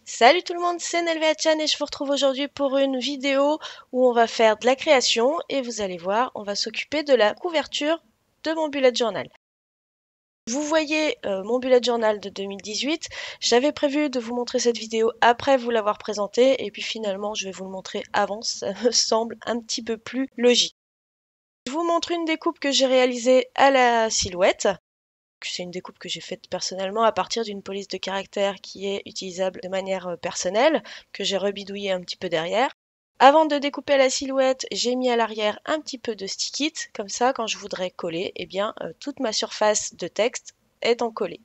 Salut tout le monde, c'est Nelvea-chan et je vous retrouve aujourd'hui pour une vidéo où on va faire de la création et vous allez voir, on va s'occuper de la couverture de mon bullet journal. Vous voyez mon bullet journal de 2018, j'avais prévu de vous montrer cette vidéo après vous l'avoir présenté et puis finalement je vais vous le montrer avant, ça me semble un petit peu plus logique. Je vous montre une découpe que j'ai réalisée à la silhouette. C'est une découpe que j'ai faite personnellement à partir d'une police de caractère qui est utilisable de manière personnelle, que j'ai rebidouillée un petit peu derrière. Avant de découper la silhouette, j'ai mis à l'arrière un petit peu de stick-it, comme ça quand je voudrais coller, eh bien toute ma surface de texte est en collé.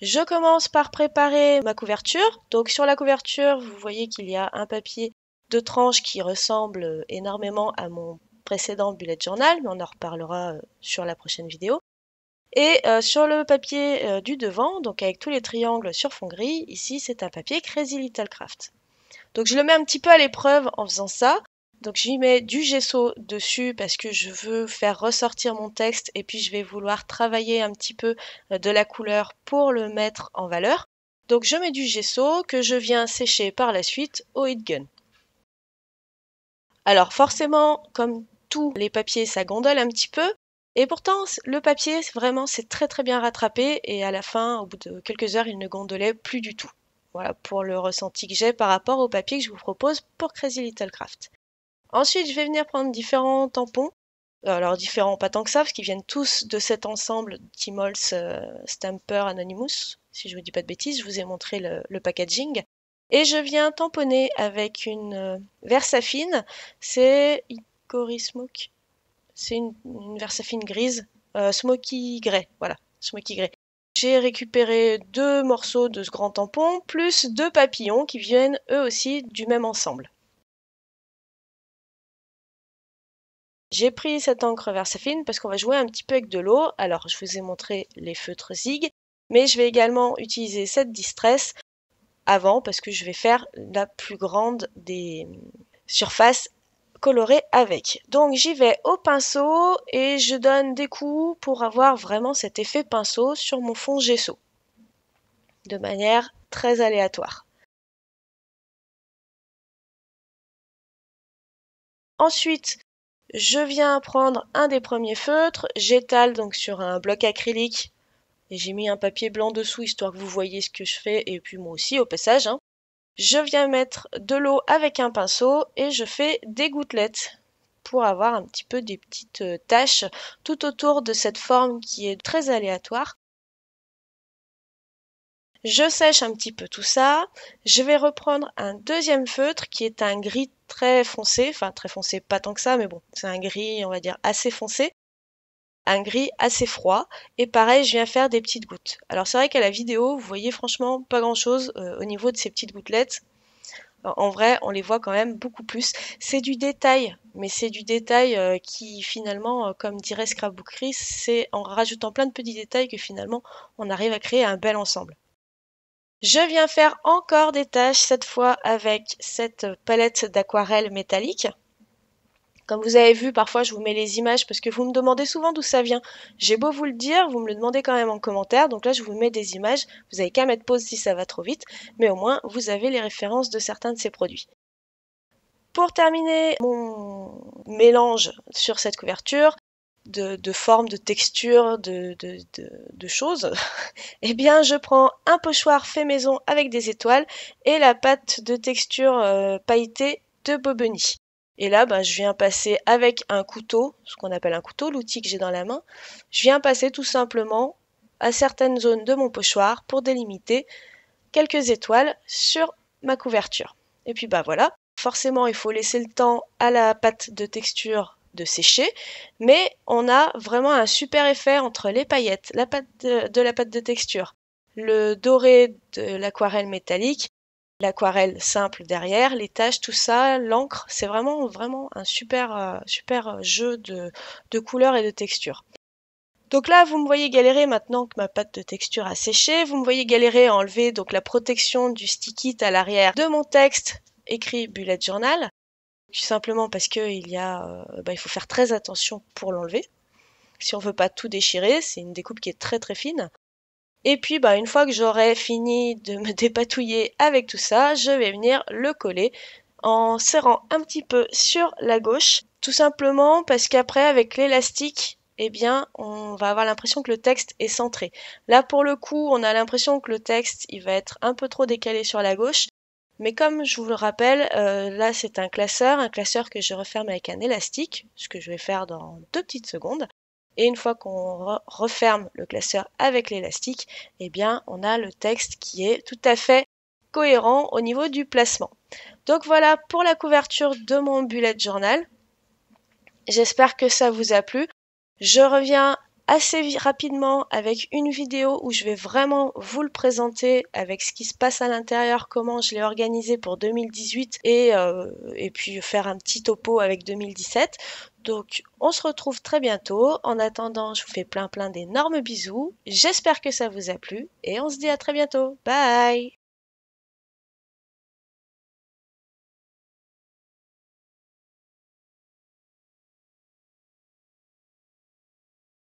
Je commence par préparer ma couverture. Donc sur la couverture, vous voyez qu'il y a un papier de tranche qui ressemble énormément à mon précédent bullet journal, mais on en reparlera sur la prochaine vidéo. Et sur le papier du devant, donc avec tous les triangles sur fond gris, ici c'est un papier Crazy Little Craft. Donc je le mets un petit peu à l'épreuve en faisant ça. Donc j'y mets du gesso dessus parce que je veux faire ressortir mon texte et puis je vais vouloir travailler un petit peu de la couleur pour le mettre en valeur. Donc je mets du gesso que je viens sécher par la suite au heat gun. Alors forcément, comme tous les papiers, ça gondole un petit peu. Et pourtant, le papier, vraiment, c'est très très bien rattrapé et à la fin, au bout de quelques heures, il ne gondolait plus du tout. Voilà pour le ressenti que j'ai par rapport au papier que je vous propose pour Crazy Little Craft. Ensuite, je vais venir prendre différents tampons. Alors différents, pas tant que ça, parce qu'ils viennent tous de cet ensemble Timols Stamper Anonymous. Si je vous dis pas de bêtises, je vous ai montré le packaging. Et je viens tamponner avec une Versafine. C'est Hickory Smoke. C'est une Versafine grise, Smoky Grey, voilà, Smoky Grey. J'ai récupéré 2 morceaux de ce grand tampon, plus 2 papillons qui viennent eux aussi du même ensemble. J'ai pris cette encre Versafine parce qu'on va jouer un petit peu avec de l'eau. Alors, je vous ai montré les feutres Zig, mais je vais également utiliser cette Distress avant parce que je vais faire la plus grande des surfaces colorées avec. Donc j'y vais au pinceau et je donne des coups pour avoir vraiment cet effet pinceau sur mon fond gesso de manière très aléatoire. Ensuite, je viens prendre un des premiers feutres, j'étale donc sur un bloc acrylique et j'ai mis un papier blanc dessous histoire que vous voyez ce que je fais et puis moi aussi au passage. Je viens mettre de l'eau avec un pinceau et je fais des gouttelettes pour avoir un petit peu des petites taches tout autour de cette forme qui est très aléatoire. Je sèche un petit peu tout ça. Je vais reprendre un deuxième feutre qui est un gris très foncé, enfin très foncé, pas tant que ça, mais bon, c'est un gris, on va dire, assez foncé. Un gris assez froid. Et pareil, je viens faire des petites gouttes. Alors c'est vrai qu'à la vidéo, vous voyez franchement pas grand-chose au niveau de ces petites gouttelettes. En vrai, on les voit quand même beaucoup plus. C'est du détail, mais c'est du détail qui finalement, comme dirait Scrapbookery, c'est en rajoutant plein de petits détails que finalement on arrive à créer un bel ensemble. Je viens faire encore des taches, cette fois avec cette palette d'aquarelle métallique. Comme vous avez vu, parfois je vous mets les images parce que vous me demandez souvent d'où ça vient. J'ai beau vous le dire, vous me le demandez quand même en commentaire, donc là je vous mets des images. Vous avez qu'à mettre pause si ça va trop vite, mais au moins vous avez les références de certains de ces produits. Pour terminer mon mélange sur cette couverture, de formes, de textures, de choses, eh bien je prends un pochoir fait maison avec des étoiles et la pâte de texture pailletée de Bobeni. Et là, je viens passer avec un couteau, ce qu'on appelle un couteau, l'outil que j'ai dans la main, je viens passer tout simplement à certaines zones de mon pochoir pour délimiter quelques étoiles sur ma couverture. Et puis voilà, forcément il faut laisser le temps à la pâte de texture de sécher, mais on a vraiment un super effet entre les paillettes, la pâte de la pâte de texture, le doré de l'aquarelle métallique, l'aquarelle simple derrière, les taches, tout ça, l'encre, c'est vraiment un super jeu de couleurs et de textures. Donc là, vous me voyez galérer maintenant que ma pâte de texture a séché. Vous me voyez galérer à enlever donc la protection du stick-it à l'arrière de mon texte écrit bullet journal. Tout simplement parce que il faut faire très attention pour l'enlever. Si on veut pas tout déchirer, c'est une découpe qui est très très fine. Et puis, une fois que j'aurai fini de me dépatouiller avec tout ça, je vais venir le coller en serrant un petit peu sur la gauche, tout simplement parce qu'après, avec l'élastique, eh bien, on va avoir l'impression que le texte est centré. Là, pour le coup, on a l'impression que le texte, il va être un peu trop décalé sur la gauche. Mais comme je vous le rappelle, là, c'est un classeur que je referme avec un élastique, ce que je vais faire dans 2 petites secondes. Et une fois qu'on referme le classeur avec l'élastique, eh bien, on a le texte qui est tout à fait cohérent au niveau du placement. Donc voilà pour la couverture de mon bullet journal. J'espère que ça vous a plu. Je reviens assez rapidement avec une vidéo où je vais vraiment vous le présenter avec ce qui se passe à l'intérieur, comment je l'ai organisé pour 2018 et puis faire un petit topo avec 2017. Donc on se retrouve très bientôt. En attendant, je vous fais plein d'énormes bisous. J'espère que ça vous a plu et on se dit à très bientôt. Bye!